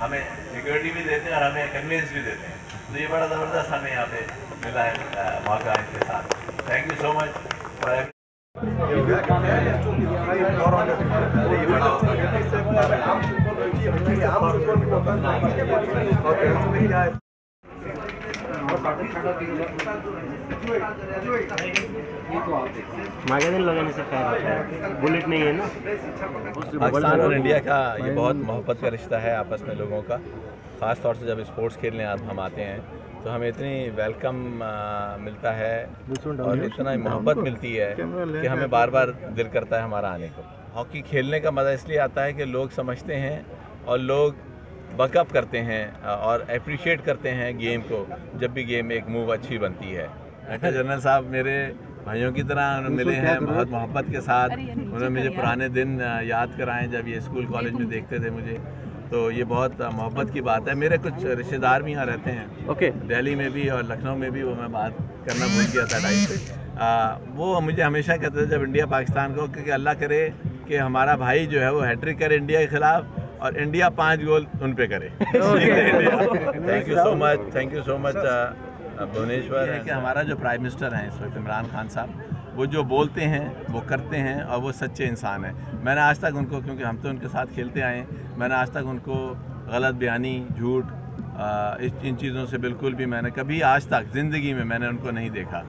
हमें सिक्योरिटी भी देते हैं और हमें कन्वीनियंस भी देते हैं, तो ये बड़ा ज़बरदस्त हमें यहाँ पे मिला है मौका इनके साथ। Thank you so much for bullet नहीं है ना। पाकिस्तान और इंडिया का ये बहुत मोहब्बत का रिश्ता है आपस में लोगों का। ख़ास तौर से जब स्पोर्ट्स खेलने हम आते हैं तो हमें इतनी वेलकम मिलता है और इतना मोहब्बत मिलती है कि हमें बार बार दिल करता है हमारा आने को। हॉकी खेलने का मज़ा इसलिए आता है कि लोग समझते हैं और लोग बकअप करते हैं और अप्रिशिएट करते हैं गेम को जब भी गेम एक मूव अच्छी बनती है। मेजर जनरल साहब मेरे भाइयों की तरह मिले हैं, बहुत मोहब्बत के साथ उन्होंने मुझे पुराने दिन याद कराएं जब ये स्कूल कॉलेज में देखते थे मुझे, तो ये बहुत मोहब्बत की बात है। मेरे कुछ रिश्तेदार भी यहाँ रहते हैं, दिल्ली में भी और लखनऊ में भी, वो मैं बात करना भूल गया था टाइम पे। वो मुझे हमेशा कहते थे जब इंडिया पाकिस्तान को कि अल्लाह करे कि हमारा भाई जो है वो हैट्रिक करे इंडिया के खिलाफ और इंडिया 5 गोल उन पे करे। Thank you so much Bhubaneswar. है कि हमारा जो प्राइम मिनिस्टर हैं इस वक्त इमरान खान साहब, वो जो बोलते हैं वो करते हैं और वो सच्चे इंसान हैं। मैंने आज तक उनको, क्योंकि हम तो उनके साथ खेलते आए हैं, मैंने आज तक उनको गलत बयानी, झूठ, इन चीज़ों से बिल्कुल भी मैंने कभी आज तक ज़िंदगी में मैंने उनको नहीं देखा।